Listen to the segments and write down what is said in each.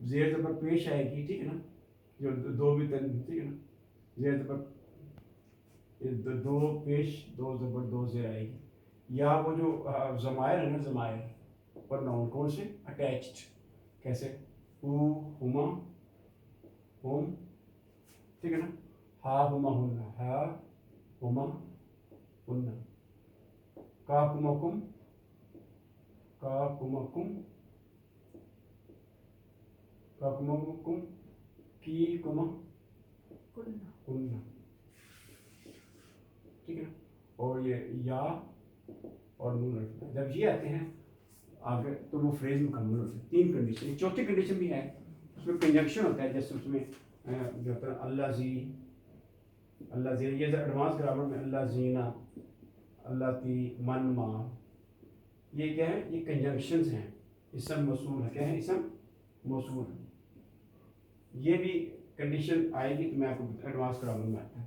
زیر زبر پیش آئے گی, ٹھیک ہے نا, جو دو بھی تن, ٹھیک ہے نا, زیر زبر دو پیش دو زبر دو زیر آئے گی, یا وہ جو ضمائر ہے نا, ضمائر پر ناؤن کون سے اٹیچڈ, کیسے ہو ہما ہوم, ٹھیک ہے نا, ہا ہما ہن, ہا ہما ہن, کا کما کم, کا کما کم, کا کما کم, کی کما کننا, ٹھیک ہے نا. اور یہ یا اور نون رکھنا, جب یہ آتے ہیں آگے تو وہ فریز مکمل ہوتے ہیں. تین کنڈیشن, ایک چوتھی کنڈیشن بھی ہے, اس میں کنجنکشن ہوتا ہے, جیسے اس میں جو ہوتا ہے اللہ زی, اللہ زی, یہ ایڈوانس گرامر میں اللہ زینہ, اللہ تی, من ما, یہ کیا ہے, یہ کنجنکشنز ہیں, اسم موصول ہے, کیا ہے, اسم موصول ہے. یہ بھی کنڈیشن آئے گی تو میں آپ کو ایڈوانس گرامر میں آتا ہے.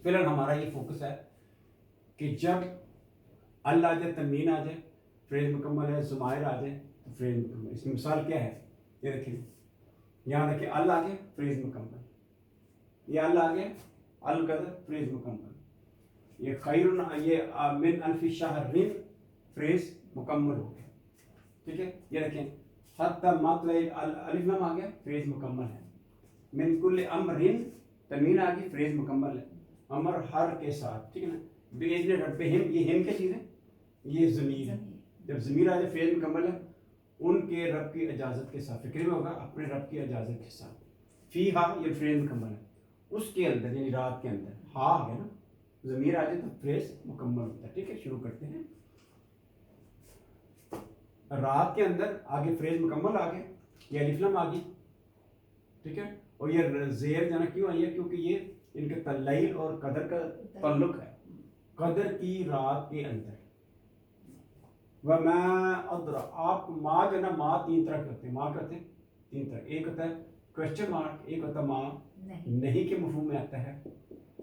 فی الحال ہمارا یہ فوکس ہے کہ جب اللہ آ جائے, تنوین آ جائے, فریز مکمل ہے, ضمائر آ جائے تو فریز مکمل. اس کی مثال کیا ہے, یہ دیکھیں, یہاں دیکھیں اللہ آ گیا فریز مکمل, یہ اللہ آ گیا القدر فریز مکمل, یہ خیر, یہ من الف شہر فریز مکمل ہو گیا, ٹھیک ہے. یہ دیکھیں حتی مطلع الف لام آ گیا فریز مکمل ہے, من کل امر تنوین آ گئی فریز مکمل ہے, امر ہر کے ساتھ, ٹھیک ہے نا. باذن ربہم, یہ ہم کیا چیز ہے, یہ ضمیر ہے, جب ضمیر آ جائے فریز مکمل ہے, ان کے رب کی اجازت کے ساتھ, فکر میں ہوگا اپنے رب کی اجازت کے ساتھ. فی ہا, یہ فریز مکمل ہے, اس کے اندر یعنی رات کے اندر, ہا آ گیا نا, ضمیر آ جائے تو فریز مکمل ہوتا ہے, ٹھیک ہے. شروع کرتے ہیں. رات کے اندر آگے فریز مکمل آ گیا, یہ الف لام آ گئی, ٹھیک ہے. اور یہ زیر جانا کیوں آئی ہے, کیونکہ یہ ان کے لیل اور قدر کا تعلق ہے, قدر کی رات کے اندر. وما ادرا, آپ ماں جو ہے نا, ماں تین طرح کرتے ہیں, ماں کرتے ہیں تین طرح. ایک ہوتا ہے کوشچن مارک, ایک ہوتا ہے ماں نہیں کے مفہوم میں آتا ہے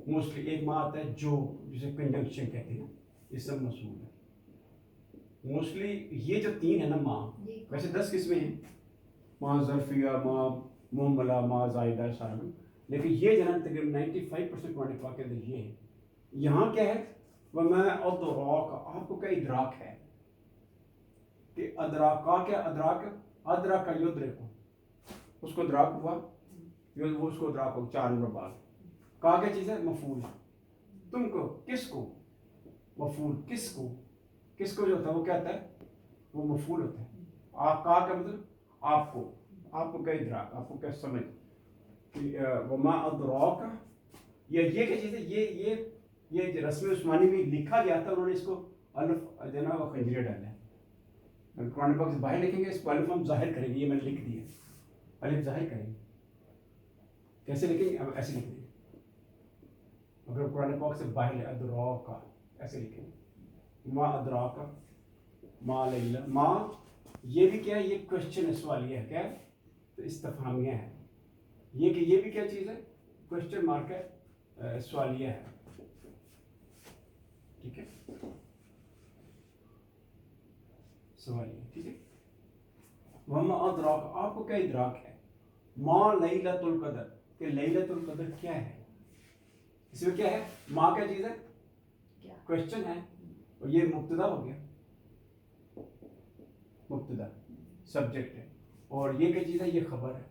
موسٹلی, ایک ماں آتا ہے جو, جسے کنجنکشن کہتے ہیں, یہ سب مصول ہے موسٹلی. یہ جو تین ہے نا ماں, ویسے 10 قسمیں ہیں, ماں ظرفیہ, ماں مہملہ, ماں زائدہ, شامل, لیکن یہ جو ہے نا تقریباً 95% قرآن پاک کے اندر یہ ہے. یہاں کیا ہے, وما ادراک, آپ کو کیا ادراک ہے, کہ ادراکا, کیا ادراک, ادراک یدرکو, اس کو ادراک ہوا, وہ اس کو ادراک ہو, 4 نمبر بعد. کا کیا چیز ہے, مفعول, تم کو, کس کو, مفعول, کس کو, کس کو جو ہوتا ہے وہ کیا ہوتا ہے, وہ مفعول ہوتا ہے. آپ کا مطلب آپ کو, آپ کو کیا ادراک, آپ کو کیا سمجھ. وما ادراک, یہ کیا چیز ہے, یہ رسم عثمانی میں لکھا گیا تھا, انہوں نے اس کو الف جو ہے نا وہ خنجرے ڈالے ہیں. قرآن پاک سے باہر لکھیں گے, اس کو الف ہم ظاہر کریں گے, یہ میں نے لکھ دیا, الف ظاہر کریں گے. کیسے لکھیں گے, ایسے لکھ دیں گے. اگر قرآن پاک سے باہر ادراکا ایسے لکھیں گے, ما ادراکا ما لیلا. ما یہ بھی کیا ہے, یہ کوشچن ہے, سوالیہ ہے, کیا ہے, تو استفہامیہ ہے. یہ کہ یہ بھی کیا چیز ہے, کوشچن مارک ہے, سوالیہ ہے, ٹھیک ہے, سوالیہ, ٹھیک ہے. وما ادراک, آپ کو کیا ادراک ہے, ما لیلۃ القدر, کہ لیلۃ القدر کیا ہے. اس میں کیا ہے, ما کیا چیز ہے, کوشچن ہے, اور یہ مبتدا ہو گیا, مبتدا سبجیکٹ ہے, اور یہ کیا چیز ہے, یہ خبر ہے.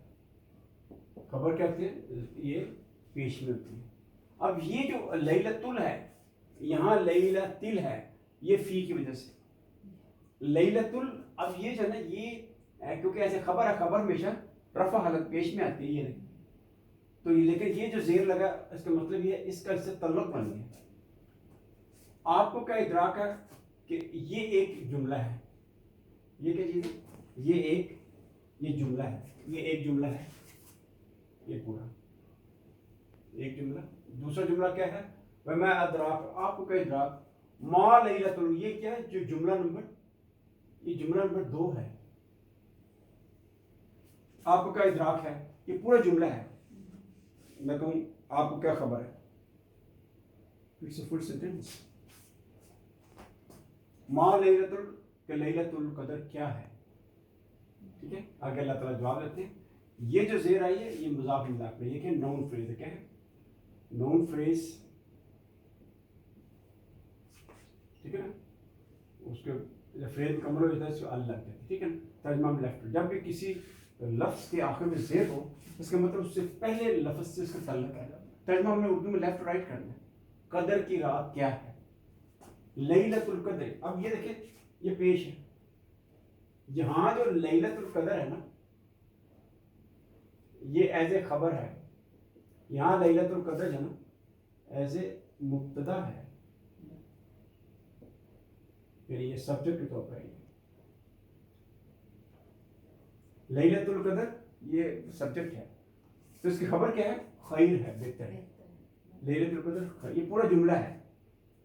خبر کیا ہوتی ہے, یہ پیش میں ہوتی ہے. اب یہ جو لیلۃ ال ہے, یہاں لیلۃ ال ہے, یہ فی کی وجہ سے لیلۃ ال. اب یہ جو ہے نا, یہ کیونکہ ایسے خبر ہے, خبر ہمیشہ رفع حالت پیش میں آتی ہے, یہ نہیں تو لیکن یہ جو زیر لگا, اس کا مطلب یہ ہے, اس کا اس سے تعلق بن گیا. آپ کو کیا ادراک ہے, کہ یہ ایک جملہ ہے, یہ کیا چیز ہے, یہ جملہ ہے, یہ ایک جملہ ہے, یہ پورا ایک جملہ. دوسرا جملہ کیا ہے, وما ادراک, آپ کو کیا ادراک, ما لیلۃ ال, یہ کیا ہے, جو جملہ نمبر, یہ جملہ نمبر 2 ہے. آپ کو کیا ادراک ہے, یہ پورا جملہ ہے. میں کہوں آپ کو کیا خبر ہے, اٹس اے فل سینٹینس. ما لیلۃ ال, کہ لیلۃ القدر کیا ہے, ٹھیک ہے. آگے اللہ تعالیٰ جواب دیتے ہیں. یہ جو زیر آئی ہے یہ مضاف مضاف میں، یہ کہ نون فریز ہے. کیا ہے؟ نون فریز. ٹھیک ہے نا. اس کے فریز مکمل ہو جاتا ہے اس کو ال لگ جاتا ہے. ٹھیک ہے نا. ترجمہ میں لیفٹ. جب بھی کسی لفظ کے آخر میں زیر ہو اس کا مطلب اس سے پہلے لفظ سے اس کا تعلق ہے. ترجمہ میں اردو میں لیفٹ رائٹ کرنا ہے. قدر کی رات کیا ہے؟ لیلۃ القدر. اب یہ دیکھیں یہ پیش ہے. یہاں جو لیلۃ القدر ہے نا یہ ایز اے خبر ہے. یہاں لیلۃ القدر جو ہے نا ایز اے مبتدا ہے، یعنی یہ سبجیکٹ کے طور پر ہے. لیلۃ القدر یہ سبجیکٹ ہے تو اس کی خبر کیا ہے؟ خیر ہے، بہتر ہے. لیلۃ القدر خیر. یہ پورا جملہ ہے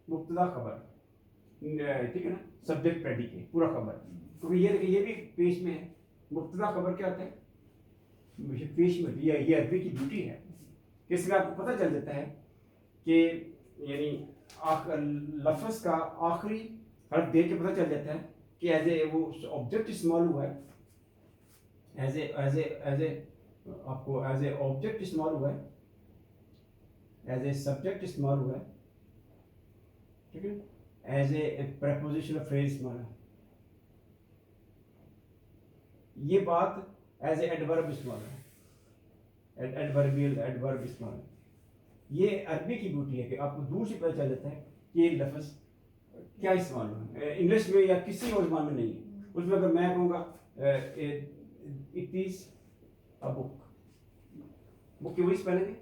مبتدا خبر. ٹھیک ہے نا. سبجیکٹ پریڈیکیٹ پورا خبر. کیونکہ یہ دیکھیں یہ بھی پیش میں ہے. مبتدا خبر کیا ہوتا ہے؟ پیش میں. یہ عربی کی بیوٹی ہے کہ اس میں آپ کو پتہ چل جاتا ہے کہ یعنی لفظ کا آخری حرف دیکھ کے پتہ چل جاتا ہے کہ ایز اے وہ آبجیکٹ استعمال ہوا ہے. ایز اے آپ کو ایز اے آبجیکٹ استعمال ہوا ہے، ایز اے سبجیکٹ استعمال ہوا ہے. ٹھیک ہے. As a preposition of phrase استعمال ہے. یہ بات ایز اے ایڈورب استعمال ہے. ایڈوربیل ایڈورب استعمال ہے. یہ عربی کی بیوٹی ہے کہ آپ کو دور سے پتہ چل جاتا ہے کہ یہ لفظ کیا استعمال ہوا ہے. انگلش میں یا کسی اور زبان میں نہیں ہے. اس میں اگر میں کہوں گا اٹ از اے بک، بک کی وہی اسپیلنگ ہے.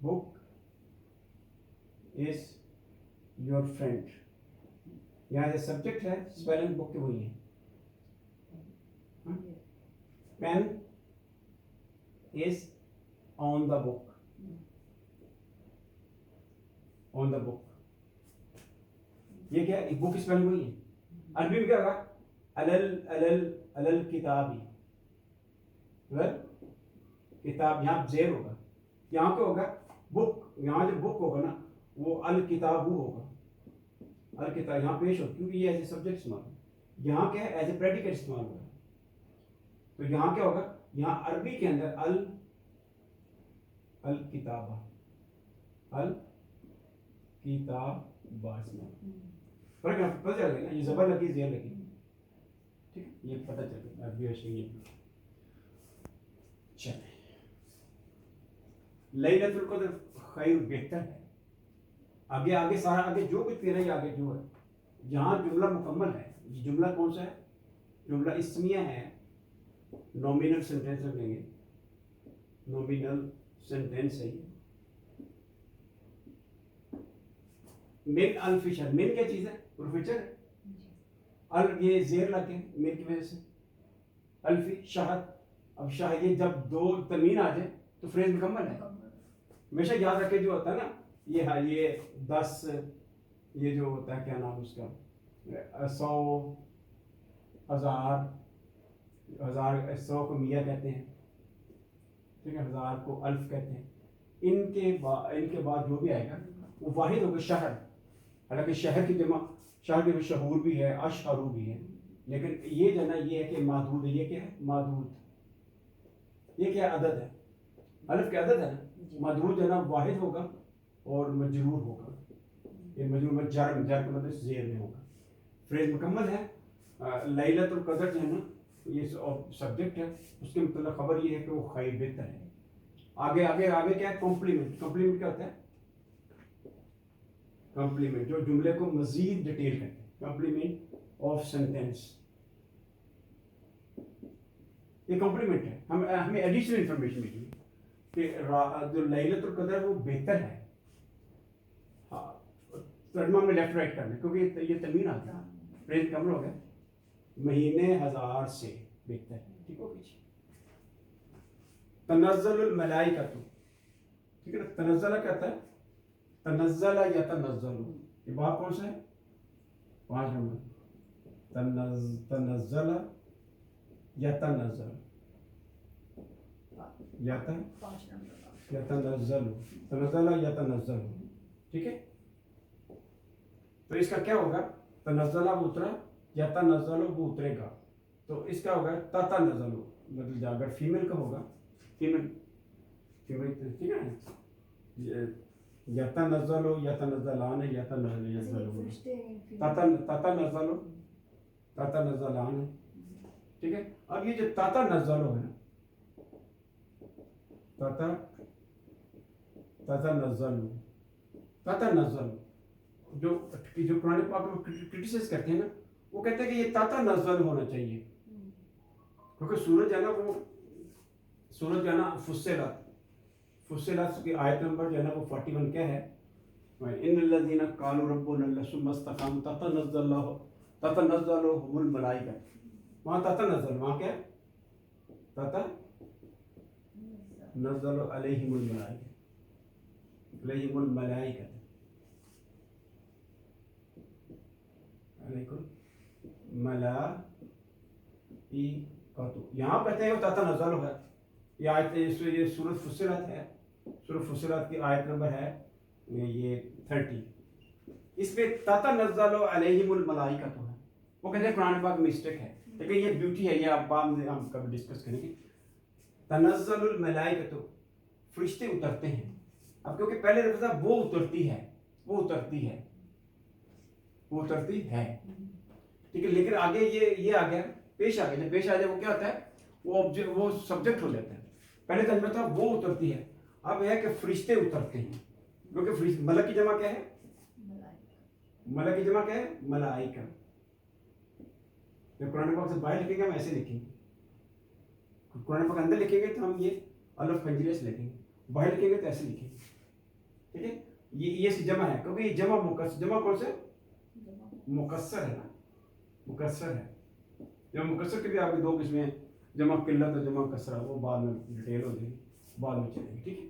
Book is your friend. یہاں جو سبجیکٹ ہے اسپیلنگ بک کی وہی ہے. Pen is on the book. On the book. یہ کیا ہے؟ بک اسپیلنگ وہی ہے. عربی میں کیا ہوگا؟ الل کتابی. کتاب یہاں زیر ہوگا. یہاں کیا ہوگا؟ بک. یہاں جو بک ہوگا نا وہ الکتابو ہوگا. الکتاب یہاں پیش ہوگا کیونکہ یہ ایز اے سبجیکٹ استعمال ہے. یہاں کیا ہے؟ ایز اے پریڈیکیٹ استعمال ہوگا. تو یہاں کیا ہوگا؟ یہاں عربی کے اندر الکتابہ فرق ہے. پتہ چل گیا نا. یہ زبر لگی زیر لگی. ٹھیک ہے. یہ پتہ چل گیا عربی اور شریعت میں. چلیں. لیلۃ القدر خیر بہتر ہے. آگے سارا آگے جو کچھ پہ رہا ہے آگے جو ہے یہاں جملہ مکمل ہے. یہ جملہ کون سا ہے؟ جملہ اسمیہ ہے. نومینل سینٹینس ہم کہیں گے. نومینل سینٹینس ہے یہ. من الفشر. من کیا چیز ہے؟ پروفیچر ہے. یہ زیر لگ گئے من کی وجہ سے. الفی شہد. اب شہد یہ جب دو تنوین آ جائے تو فریز مکمل ہے. ہمیشہ یاد رکھے جو ہوتا ہے نا یہ 10 یہ جو ہوتا ہے کیا نام اس کا 100 1000 100 کو میہ کہتے ہیں. ٹھیک ہے. 1000 کو الف کہتے ہیں. ان کے بعد جو بھی آئے گا وہ واحد ہوگا شہر. حالانکہ شہر کی جمع شہر کے شہور بھی ہے اشہرو بھی ہے لیکن یہ جو ہے نا یہ ہے کہ معدود ہے. یہ کیا ہے؟ معدود. یہ کیا عدد ہے؟ الف کے عدد ہے نا. معدود جو ہے نا واحد ہوگا اور مجرور ہوگا. یہ مجرور میں جر کا مطلب زیر میں ہوگا. فریز مکمل ہے. لیلۃ القدر جو ہے نا یہ سبجیکٹ ہے. اس کے مطلب خبر یہ ہے کہ وہ خیر بہتر ہے. آگے کیا ہے؟ کمپلیمنٹ. کمپلیمنٹ کیا ہوتا ہے؟ کمپلیمنٹ جو جملے کو مزید ڈیٹیل کرتے ہیں. Complement of sentence. یہ کمپلیمنٹ ہے. ہمیں ایڈیشنل انفارمیشن ملی کہ جو لیلۃ القدر وہ بہتر ہے. ترجمہ میں لیفٹ رائٹ کرنا کیونکہ یہ تنوین آتا ہے. فریز کم ہو گیا. مہینے 1000 سے بہتر ہے. ٹھیک ہو گئی. تنزل الملائکۃ. ٹھیک ہے نا. تنزل کہتا ہے تنزل یا تنزل. یہ بات کون سا ہے؟ 5 نمبر. تنزل یا تنزل یا تنزل. تنزل یا تنزل. ٹھیک ہے. تو اس کا کیا ہوگا؟ تنزل وہ اترا یا تنزل وہ اترے گا. تو اس کا ہوگا تاتا نزلو، مطلب اگر فیمیل کا ہوگا فیمیل ٹھیک ہے، یتنزلو یتنزلان یتنزلون، تاتا نزلان ہے، ٹھیک ہے. اب یہ جو تاتا نزلو ہے نا، تاتا نزلو جو قرآن پاک میں کرٹیسائز کرتے ہیں نا، وہ کہتے ہیں کہ یہ تاتا نزل ہونا چاہیے، کیونکہ سورج ہے نا، وہ سورج جو ہے نا فصلت کی آیت نمبر جو ہے نا وہ 41 کیا ہے، ان الذین قالوا ربنا اللہ ثم استقاموا تتنزلهم الملائکہ، وہاں تتنزل، وہاں کیا ہے، تتنزل علیہم الملائکہ یہاں کہتے ہیں وہ تتنزل ہے، یہ آیت یہ سورۃ فصلت ہے، سورۃ فصلت کی آیت نمبر ہے یہ 30، اس پہ تتنزل علیہم الملائکہ تو ہے، وہ کہتے ہیں قرآن پاک مسٹیک ہے، لیکن یہ بیوٹی ہے، یہ آپ بعد میں ہم کبھی ڈسکس کریں گے. تنزل الملائکہ تو فرشتے اترتے ہیں، اب کیونکہ پہلے لفظ وہ اترتی ہے، ٹھیک ہے، لیکن آگے یہ آ گیا پیش آ گیا، جب پیش آ جائے وہ کیا ہوتا ہے، وہ سبجیکٹ ہو جاتا ہے. پہلے ترجمہ تھا وہ اترتی ہے، اب ہے کہ فرشتے اترتے ہیں، کیونکہ ملک کی جمع کیا ہے، ملائکہ. جب قرآن پاک سے باہر لکھیں گے ہم ایسے لکھیں گے، قرآن پاک اندر لکھیں گے تو ہم یہ الف کنجری سے لکھیں گے، باہر لکھیں گے تو ایسے لکھیں گے، ٹھیک ہے. یہ اس کی جمع ہے، کیونکہ یہ جمع کون سے مکسر ہے نا، مکسر ہے. جمع مکسر کے بھی آپ کی دو قسمیں ہیں، جمع قلت اور جمع کسرہ، وہ بعد میں ڈیٹیل ہو جائے گی، بعد میں چلے گی، ٹھیک ہے.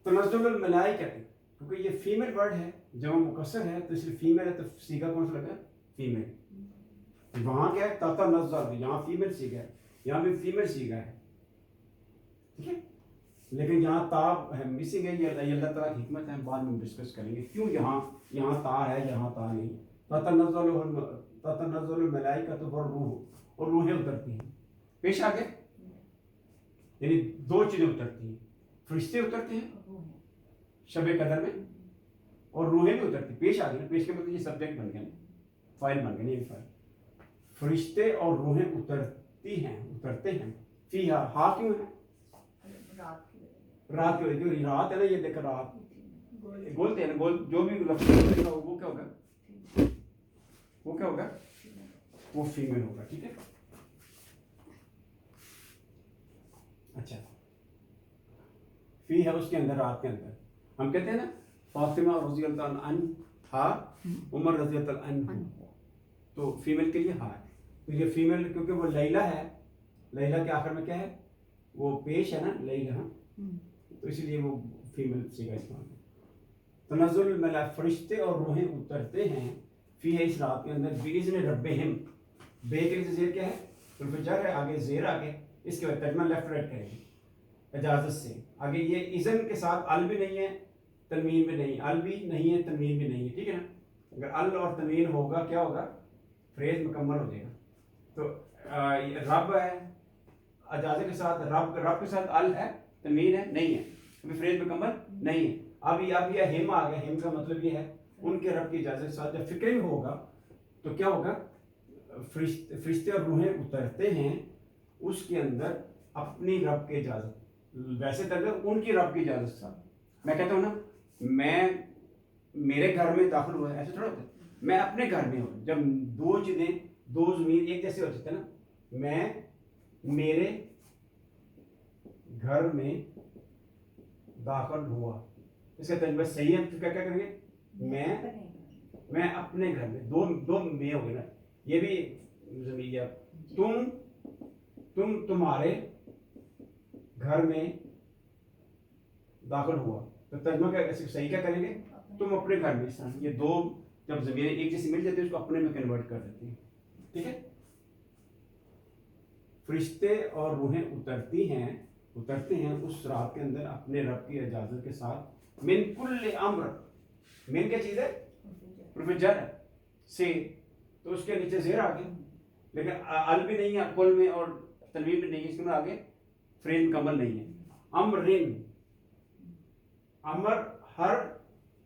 تنزل الملائکہ کہتے ہیں کیونکہ یہ فیمیل ورڈ ہے، جمع مکسر ہے، تو اس لیے فیمیل ہے، تو سیگا کون سا لگا ہے، فیمیل. وہاں کیا ہے تتنزل، یہاں فیمیل سیگا ہے، یہاں بھی فیمیل سیگا ہے، ٹھیک ہے. لیکن یہاں تا ہے مسنگ ہے، یہ اللہ تعالیٰ کی حکمت ہے، ہم بعد میں ڈسکس کریں گے کیوں یہاں تا ہے، یہاں تا نہیں. تتنزل الملائکۃ والروح، اور روحیں اترتی ہیں، پیش آ گئے، یعنی دو چیزیں اترتی ہیں، فرشتے اترتے ہیں شب قدر میں، اور روحیں بھی اترتی ہیں. پیش آ گئی، پیش کے مطلب یہ سبجیکٹ بن گیا، فائل بن گیا، یہ فائل. فرشتے اور روحیں اترتے ہیں فیہا، ہاں کیوں ہے، رات کی وجہ، جو رات ہے نا، یہ دیکھ رات بولتے ہیں نا، جو بھی لفظ ہوگا وہ کیا ہوگا، وہ فیمیل ہوگا، ٹھیک ہے. اچھا، فی ہے اس کے اندر، رات کے اندر ہم کہتے ہیں نا فاطمہ رضی اللہ عنہا، عمر رضی اللہ عنہ، تو فیمیل کے لیے ہاں ہے. تو یہ فیمیل کیونکہ وہ لیلہ ہے، لیلہ کے آخر میں کیا ہے، وہ پیش ہے نا لیلہ، تو اسی لیے وہ فیمیل سے کا استعمال ہے. تنزل الملائکہ، فرشتے اور روحیں اترتے ہیں فی ہے اس رات کے اندر، باذن ربہم، بے کے لیے زیر کیا ہے، الفجر ہے، آگے زیر آگے، اس کے بعد ترجمہ لیفٹ رائٹ کریں گے، اجازت سے. آگے یہ اذن کے ساتھ ال بھی نہیں ہے، تنوین بھی نہیں، ال بھی نہیں ہے، تنوین بھی نہیں ہے، ٹھیک ہے نا. اگر ال اور تنوین ہوگا کیا ہوگا، فریز مکمل ہو جائے گا. تو رب ہے، اجازت کے ساتھ، رب کے ساتھ ال ہے، تنوین ہے نہیں ہے، ابھی فریز مکمل نہیں ہے. اب یہ ہم آ گیا، ہم کا مطلب یہ ہے ان کے رب کی اجازت کے ساتھ. جب فکر میں ہوگا تو کیا ہوگا، فرشتے اور روحیں اترتے ہیں اس کے اندر اپنی رب کی اجازت، ویسے تک ان کی رب کی اجازت کے ساتھ. میں کہتا ہوں نا، میں میرے گھر میں داخل ہوا ہے، ایسے تھوڑا ہوتا ہے، میں اپنے گھر میں ہوں. جب دو چیزیں، دو زمین ایک جیسے ہو سکتے ہیں نا، میں میرے گھر میں داخل ہوا، اس کا ترجمہ صحیح ہے تو کیا کریں گے، میں اپنے گھر میں، دو میں ہو گئے نا، یہ بھی زمین، تم تمہارے گھر میں داخل ہوا، تو ترجمہ کیا صحیح کیا کریں گے، تم اپنے گھر میں. یہ دو جب زمینیں ایک جیسی مل جاتی ہے اس کو اپنے میں کنورٹ کر دیتی ہیں، ٹھیک ہے. فرشتے اور روحیں اترتے ہیں اس رات کے اندر اپنے رب کی اجازت کے ساتھ، من کل امر، من کیا چیز ہے، حرف جر سے، تو اس کے نیچے زیر آ گیا، لیکن ال بھی نہیں ہے کل میں اور تنوین بھی نہیں ہے، اس کے میں آگے فریز مکمل نہیں ہے. امرن، امر ہر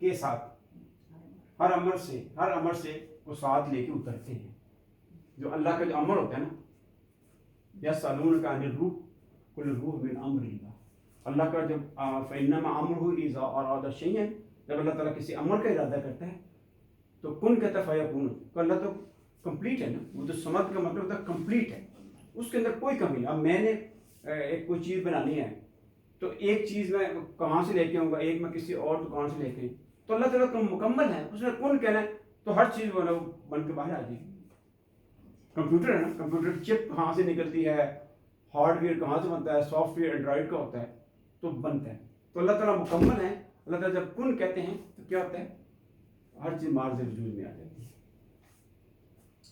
کے ساتھ، ہر امر سے وہ ساتھ لے کے اترتے ہیں. جو اللہ کا جو امر ہوتا ہے نا، یسألونک عن الروح قل الروح من امر اللہ. اللہ کا جب فإنما امرہ اذا اراد شیئا، جب اللہ تعالیٰ کسی امر کا ارادہ کرتا ہے تو کن کہتا ہے فیکون. تو اللہ تو کمپلیٹ ہے نا، وہ تو سمت کا مطلب ہوتا ہے کمپلیٹ ہے، اس کے اندر کوئی کمی نہیں. اب میں نے ایک کوئی چیز بنانی ہے تو ایک چیز میں کہاں سے لے کے آؤں گا، ایک میں کسی اور دکان سے لے کے، تو اللہ تعالیٰ مکمل ہے، اس نے کن کہنا ہے تو ہر چیز بن کے باہر آ جائے گی. کمپیوٹر ہے نا، کمپیوٹر چپ کہاں سے نکلتی ہے، ہارڈ ویئر کہاں سے بنتا ہے، سافٹ ویئر اینڈرائڈ کا ہوتا ہے تو بنتا ہے. تو اللہ تعالیٰ مکمل ہے. اللہ تعالیٰ جب کن کہتے ہیں تو کیا ہوتا ہے، ہر چیز مارز وجود میں آ جاتی ہے.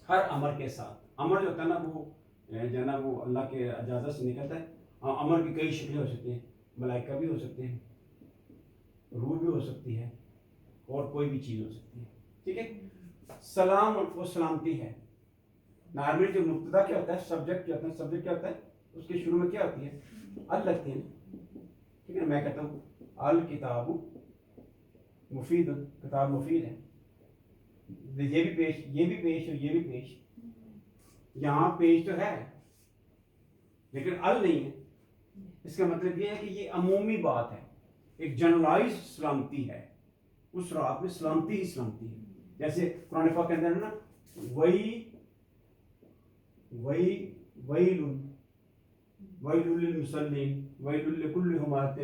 ہر امر کے ساتھ، امر جو ہوتا ہے نا وہ جو ہے نا وہ اللہ کے اجازت سے نکلتا ہے. امر کی کئی شکلیں ہو سکتی ہیں، ملائکہ بھی ہو سکتے ہیں، روح بھی ہو سکتی ہے، اور کوئی بھی چیز ہو سکتی ہے. ٹھیک ہے. سلام وہ سلامتی ہے. نارمل جو مبتدا کیا ہوتا ہے، سبجیکٹ کیا ہوتا ہے، سبجیکٹ کیا ہوتا ہے، اس کے شروع میں کیا ہوتی ہے، ال لگتی ہے. ٹھیک ہے. میں کہتا ہوں الکتاب مفید، کتاب مفید ہے. یہ بھی پیش، یہ بھی پیش اور یہ بھی پیش. یہاں پیش تو ہے لیکن ال نہیں ہے. اس کا مطلب یہ ہے کہ یہ عمومی بات ہے، ایک جنرلائز سلامتی ہے. اس رات میں سلامتی ہی سلامتی ہے. جیسے قرآن پاک کے اندر ہے نا، ویل للمصلین ویل لکل ہمزۃ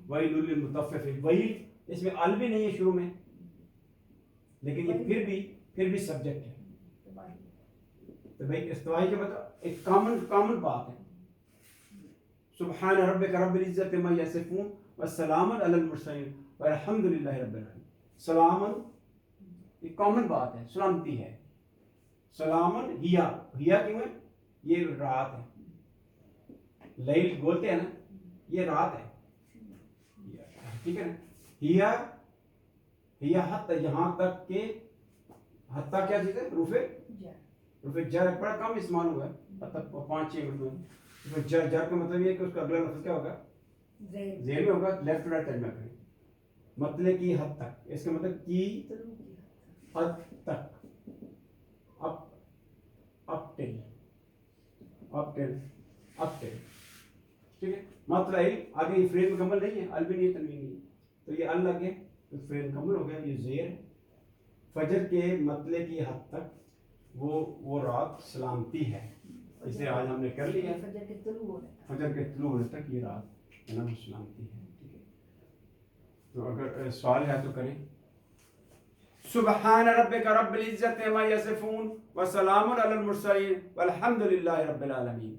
ویل للمطففین. ویل اس میں ال بھی نہیں ہے شروع میں، لیکن یہ پھر بھی سبجیکٹ ہے. تو بھائی استوائی کے مطلب ایک کامن بات ہے. سبحان ربک رب العزت عما یصفون وسلام علی المرسلین والحمد للہ رب العالمین. سلامن ایک کامن بات ہے، سلامتی ہے. سلامن ہیا کیوں ہے، یہ رات ہے. لیل بولتے ہیں نا، یہ رات ہے. ٹھیک ہے نا. ہیا حتی، یہاں تک کہ، حتی کیا چیز ہے، روف جر بڑا کم استعمال ہوا ہے، 5-6 منٹ میں. جر کا مطلب یہ ہے کہ اس کا اگلا لفظ کیا ہوگا، زیر میں ہوگا، لیفٹ رائٹ ٹرم میں کریں. مطلب کی حد تک، اس کا مطلب کی حد تک، اپ ٹل. ٹھیک ہے. مطلب آگے یہ فریز مکمل نہیں ہے، ال بھی نہیں ہے، تنوین نہیں ہے، تو یہ ال لگ گیا تو فریز مکمل ہو گیا. یہ زیر ہے. فجر کے مطلع کی حد تک وہ رات سلامتی ہے. اسے آج ہم نے کر لیا، فجر کے طلوع ہونے تک یہ رات وہ سلامتی ہے. ٹھیک ہے. تو اگر سوال ہے تو کریں. سبحان ربک رب العزت عما یصفون وسلام علی المرسلین والحمد للہ رب العالمین.